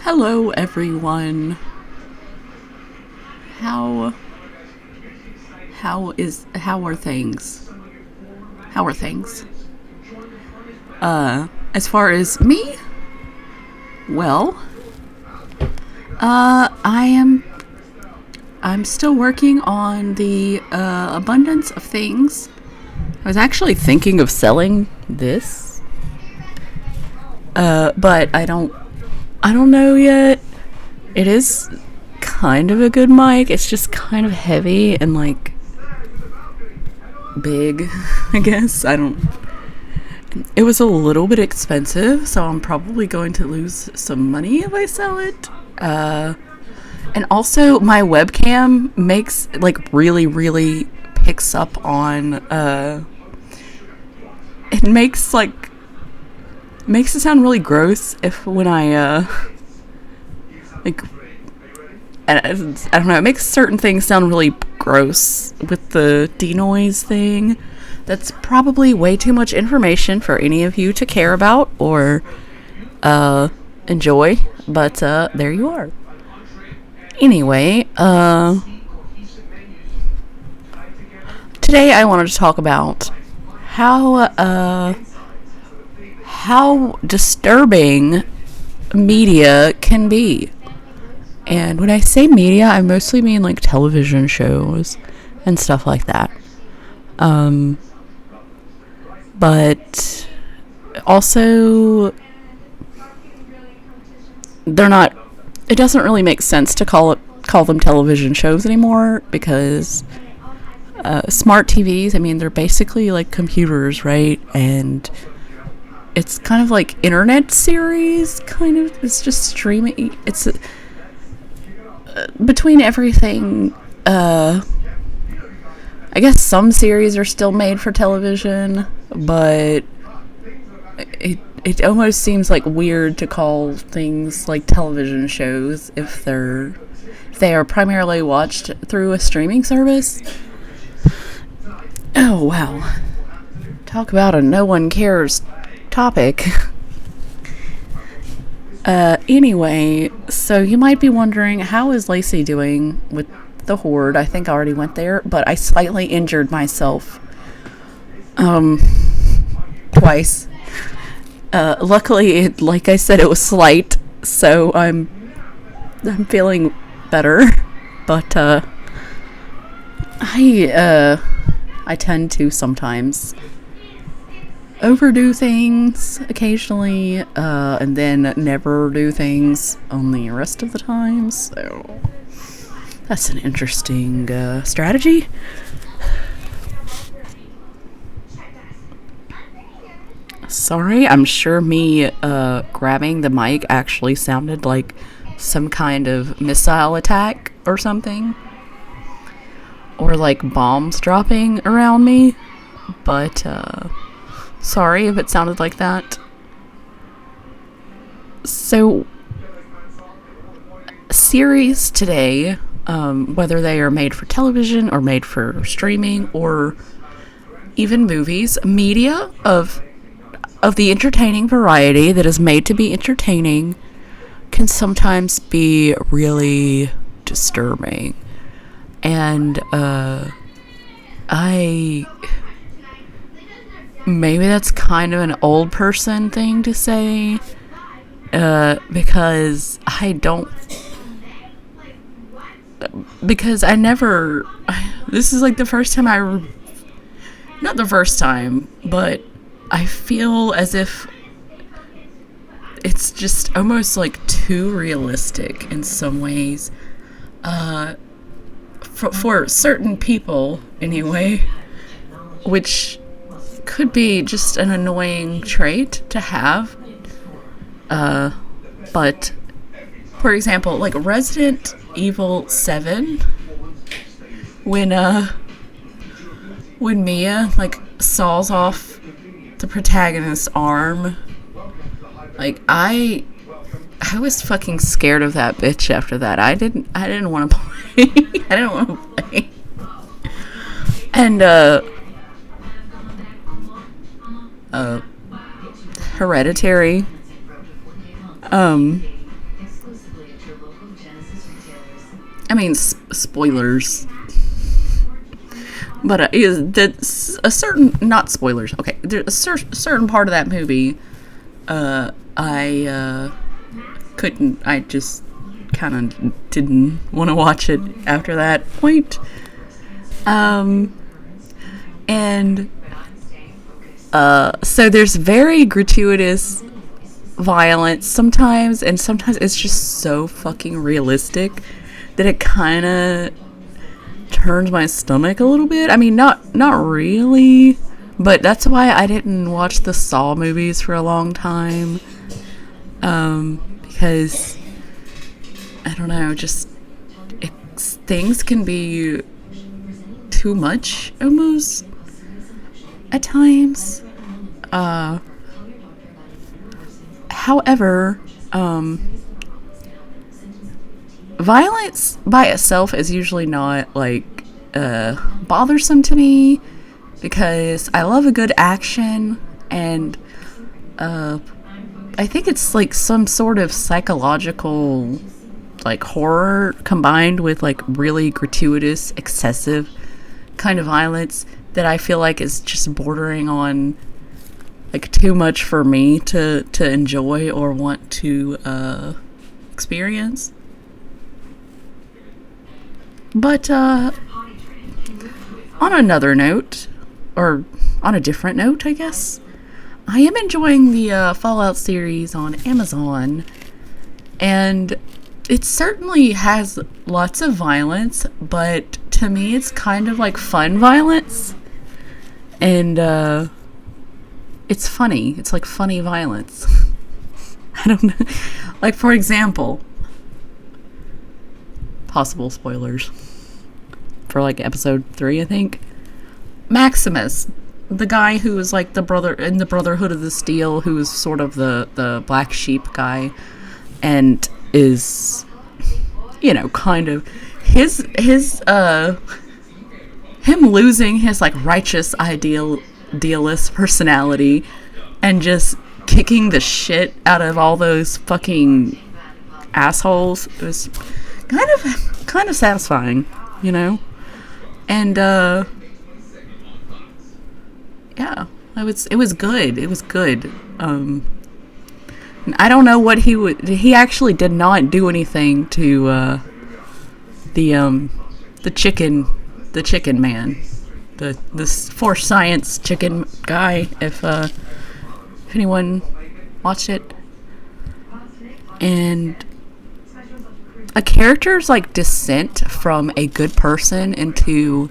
Hello, everyone. How how are things? How are things? As far as me, well, I'm still working on the abundance of things. I was actually thinking of selling this, but I don't know yet. It is kind of a good mic. It's just kind of heavy and like big, I guess. I don't. It was a little bit expensive, so I'm probably going to lose some money if I sell it. And also, my webcam makes like really picks up on. It makes it sound really gross if when I like I don't know. It makes certain things sound really gross with the denoise thing. That's probably way too much information for any of you to care about or enjoy. But there you are. Anyway, today I wanted to talk about how disturbing media can be. And when I say media, I mostly mean like television shows and stuff like that. But also, they're not. It doesn't really make sense to call them television shows anymore because smart TVs. I mean, they're basically like computers, right? And it's kind of like internet series. Kind of. It's just streaming. It's between everything. I guess some series are still made for television, but it almost seems like weird to call things like television shows if they are primarily watched through a streaming service. Oh wow. Talk about a no one cares topic. Anyway, so you might be wondering, how is Lacey doing with the Horde? I think I already went there, but I slightly injured myself twice. Luckily, like I said, it was slight, so I'm feeling better. But I tend to sometimes overdo things occasionally, and then never do things on the rest of the time. So that's an interesting strategy. Sorry, I'm sure me grabbing the mic actually sounded like some kind of missile attack or something. Or like bombs dropping around me. But sorry if it sounded like that. So, series today, whether they are made for television or made for streaming or even movies, media of the entertaining variety that is made to be entertaining can sometimes be really disturbing. And maybe that's kind of an old person thing to say, because I never, this is like the first time not the first time, but I feel as if it's just almost like too realistic in some ways, for certain people anyway, which could be just an annoying trait to have. But for example, like Resident Evil 7, when Mia like saws off the protagonist's arm, like I was fucking scared of that bitch after that. I didn't want to play. I didn't want to play. And Hereditary Um, I mean, spoilers. But that's a certain, not spoilers. Okay, there's a certain part of that movie. I couldn't. I just kind of didn't want to watch it after that point. And so there's very gratuitous violence sometimes, and sometimes it's just so fucking realistic that it kind of turns my stomach a little bit. I mean, not really, but that's why I didn't watch the Saw movies for a long time. Because I don't know, just things can be too much almost at times. However, violence by itself is usually not like bothersome to me, because I love a good action, and I think it's like some sort of psychological like horror combined with like really gratuitous, excessive kind of violence that I feel like is just bordering on like too much for me to enjoy or want to experience. But on another note, or on a different note, I guess, I am enjoying the Fallout series on Amazon, and it certainly has lots of violence, but to me it's kind of like fun violence, and it's funny. It's like funny violence. I don't know. Like, for example, possible spoilers for like episode 3, I think. Maximus, the guy who was like the brother in the Brotherhood of the Steel, who is sort of the black sheep guy, and is, you know, kind of his him losing his like righteous idealist personality and just kicking the shit out of all those fucking assholes. It was kind of satisfying, you know? And yeah, it was good. It was good. I don't know what he actually did not do anything to the chicken man, the Force Science chicken guy, if anyone watched it. And a character's like descent from a good person into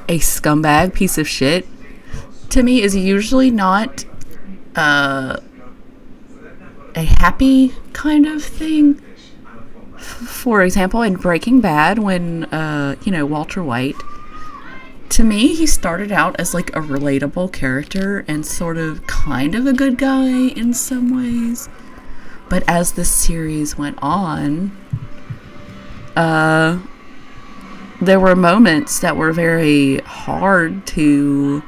a scumbag piece of shit, to me, is usually not a happy kind of thing. For example, in Breaking Bad, when Walter White, to me, he started out as like a relatable character and sort of kind of a good guy in some ways, but as the series went on, there were moments that were very hard to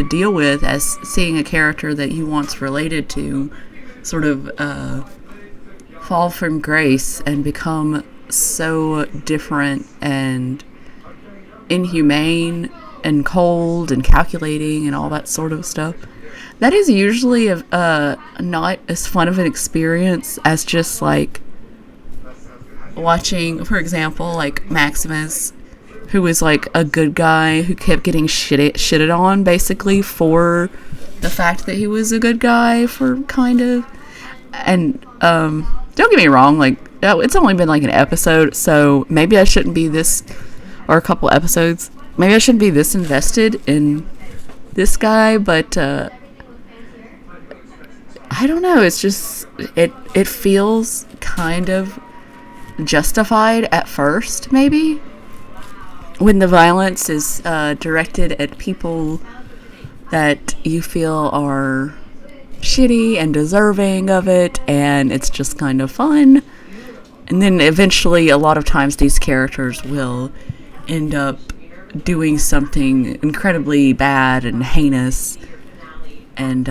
deal with, as seeing a character that you once related to sort of fall from grace and become so different and inhumane and cold and calculating and all that sort of stuff. That is usually not as fun of an experience as just like watching, for example, like Maximus, who was like a good guy who kept getting shitted on basically for the fact that he was a good guy for kind of. And don't get me wrong, like it's only been like an episode, so maybe I shouldn't be this, or a couple episodes, maybe I shouldn't be this invested in this guy, but I don't know, it's just it feels kind of justified at first, maybe, when the violence is directed at people that you feel are shitty and deserving of it, and it's just kind of fun. And then eventually, a lot of times, these characters will end up doing something incredibly bad and heinous, and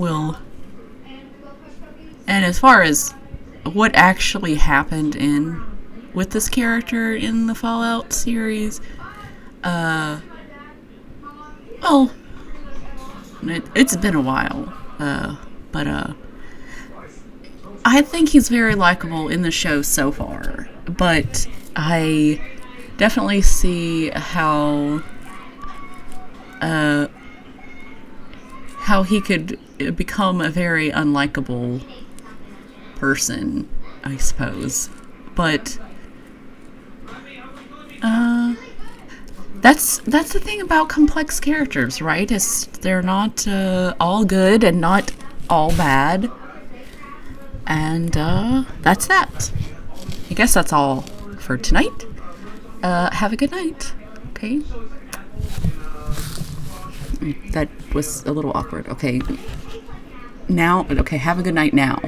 will. And as far as what actually happened in with this character in the Fallout series, well, it's been a while, but I think he's very likable in the show so far. But I definitely see how he could become a very unlikable person, I suppose. But that's the thing about complex characters, right? Is they're not all good and not all bad, and that's that. I guess that's all for tonight. Have a good night. Okay. That was a little awkward. Okay. Now, okay, have a good night now.